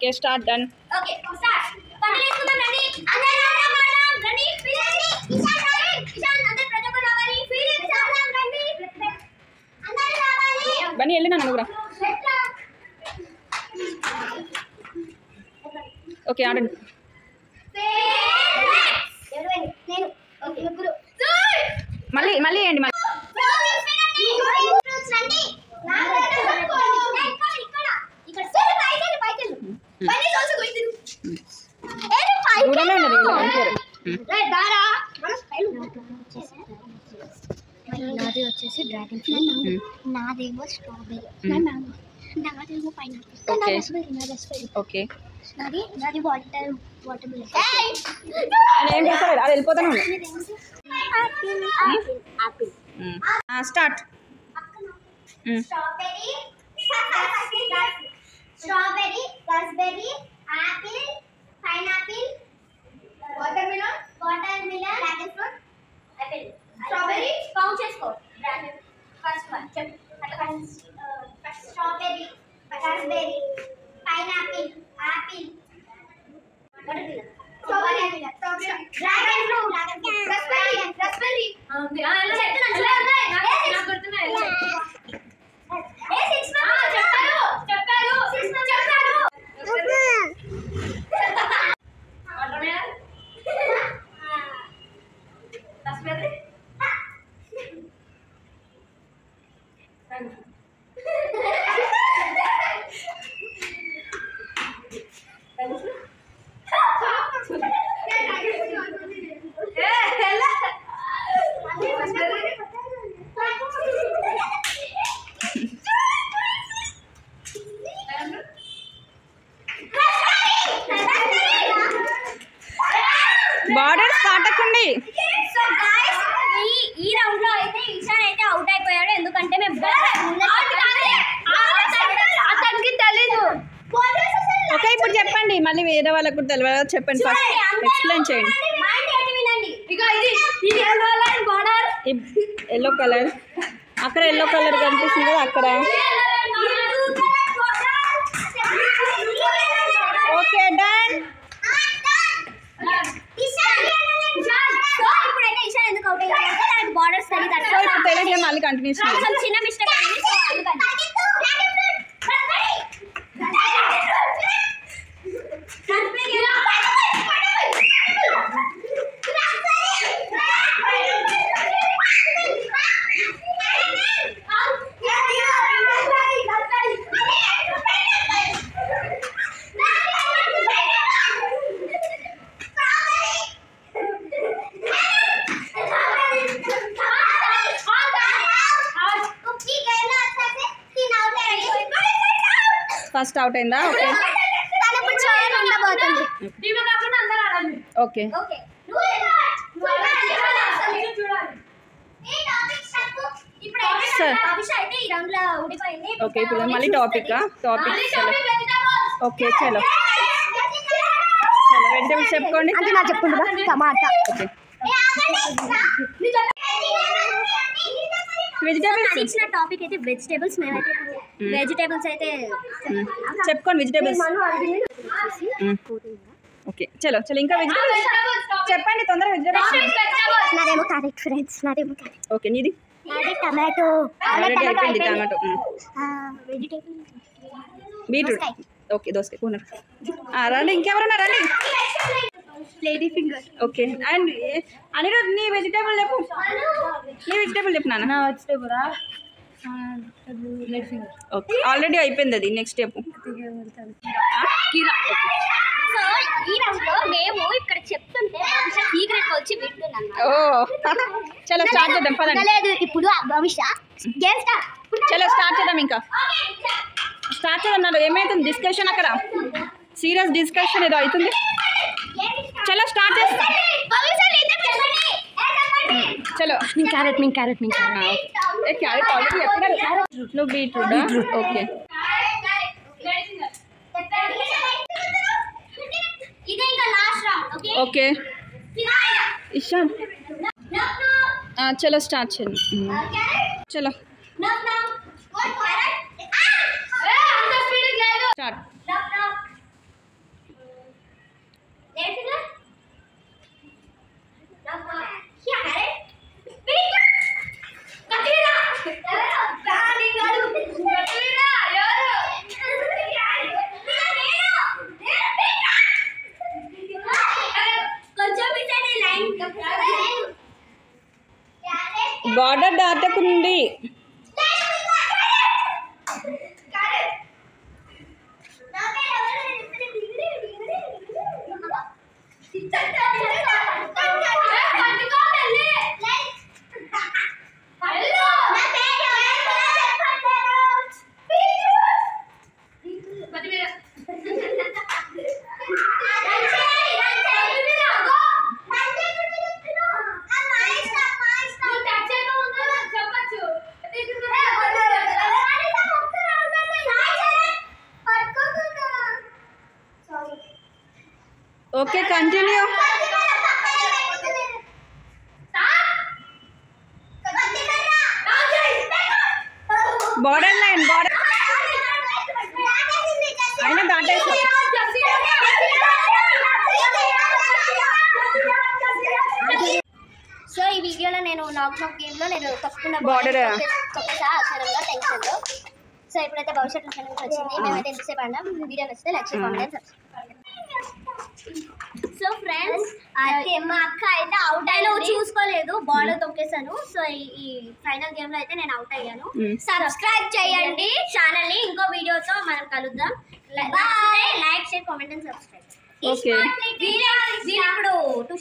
Okay start done. Okay start. పండులేసుకుందాం రండి. అందరూ రావాలి రండి. పిల్లలు ఇషాన్ అందరూ ప్రజలకు రావాలి. ఫీలింగ్ చాలా రండి. అందరూ రావాలి. బని వెళ్ళి నన్ను కూడా. ఓకే ఆడండి. నేను ఓకే ముగ్గురు మళ్ళీ వేయండి మళ్ళీ. నాది వచ్చేసి డ్రాగన్ ఫ్రూట్, నాదేమో స్ట్రాబెరీ, నాదేమో పైనాపిల్, ఓకే నాది వాటర్ మిలన్. ఏం చేస్తారు అది వెళ్ళిపోతాను. Start. Strawberry, raspberry, apple, pineapple, watermelon, dragon fruit, apple, strawberry. Count చేసుకో. డ్రాగన్ ఫస్ట్ వన్ చెప్పు. First strawberry, raspberry, pineapple, apple, watermelon, dragon fruit, raspberry. Borders దాటకండి. ఈ రౌండ్ లో అయితే ఇషాన్ అయితే అవుట్ అయిపోయాడు. ఎందుకంటే మేము అతనికి తెలీదు. ఓకే ఇప్పుడు చెప్పండి, మళ్ళీ వేరే వాళ్ళకు కూడా తెలియదు చెప్పండి. ఫస్ట్ ఎక్స్ప్లెయిన్ చేయండి. ఎల్లో కలర్ అక్కడ ఎల్లో కలర్ కనిపిస్తుంది కదా అక్కడ. Okay done. తెలియదు మళ్ళీ కంటిన్యూ చిన్న మిస్టేక్ ఫస్ట్ అవుట్ అయిందా? ఓకే ఓకే ఓకే ఇప్పుడు మళ్ళీ టాపిక్ ఓకే చలో వెజిటేబుల్స్ చెప్పుకోండి. టమాటా. ఓకే వెజిటేబుల్స్ ఇచ్చిన టాపిక్ అయితే వెజిటేబుల్స్. మేమైతే వెజిటేబుల్స్ అయితే చెప్పుకోండి. వెజిటేబుల్స్ ఓకే చలో ఇంకా వెజిటేబుల్స్ చెప్పండి తొందరగా. వెజిటేబుల్స్ నాదేమో క్యారెట్ ఫ్రెండ్స్, నాదేమో క్యారెట్. ఓకే నీది? నాది టమాటో. అయిపోయింది టమాటో. Vegetable beetroot. ఓకే దోసకాయ కూనర్. రండి ఇంకెవరన్నా రండి. Lady finger. Okay and Anirudh నీ వెజిటేబుల్ చెప్పు. నీ వెజిటేబుల్ చెప్పు నాన్న. నా vegetable red finger. Okay already అయిపోయింది అది. నెక్స్ట్ చెప్పు. కీరా. సో ఈ రోజులో మేము ఇక్కడ చెప్తుంటే సీక్రెట్ వచ్చి వింటున్నాను. ఓ చలో స్టార్ట్ చేద్దాం పదండి. లేదు ఇప్పుడు భవిష్య గేమ్ స్టార్ట్. చలో స్టార్ట్ చేద్దాం. ఇంకా స్టార్ట్ చేద్దాం. ఏమైతుంది డిస్కషన్ అక్కడ? సీరియస్ డిస్కషన్ ఏదో అవుతుంది. చలో స్టార్ట్ చేస్తాం. చలో క్యారెట్ క్యారెట్ క్యారెట్ ఆల్రెడీ చెప్పినారు. నువ్వు బీట్రూట్. ఓకే ఓకే ఇషాన్ చలో స్టార్ట్ చేయండి. చలో స్టార్ట్. బార్డర్ దాటకుంది. Okay continue. Border line border అయినా దాటేసావు. సో ఈ వీడియోలో నేను నాక్ గేమ్లో నేను తప్పుకున్న బార్డర్ అక్షరంగా టెన్షన్లో. సో ఇప్పుడైతే భవిష్యత్తు నుంచి వచ్చింది. మేమైతే ఎంతసేపు ఆడినాం. వీడియో నచ్చితే లైక్ చేయండి, కామెంట్ సబ్స్క్రైబ్. సో ఫ్రెండ్స్ అయితే మా అక్క అయితే అవుట్ అయినా చూసుకోలేదు, బార్డర్ తొక్కేసాను. సో ఈ ఫైనల్ గేమ్ లో అయితే నేను అవుట్ అయ్యాను. సబ్స్క్రైబ్ చేయండి ఛానల్ ని. ఇంకో వీడియోతో మనం కలుద్దాం. Like share comment and subscribe. Okay ఇప్పుడు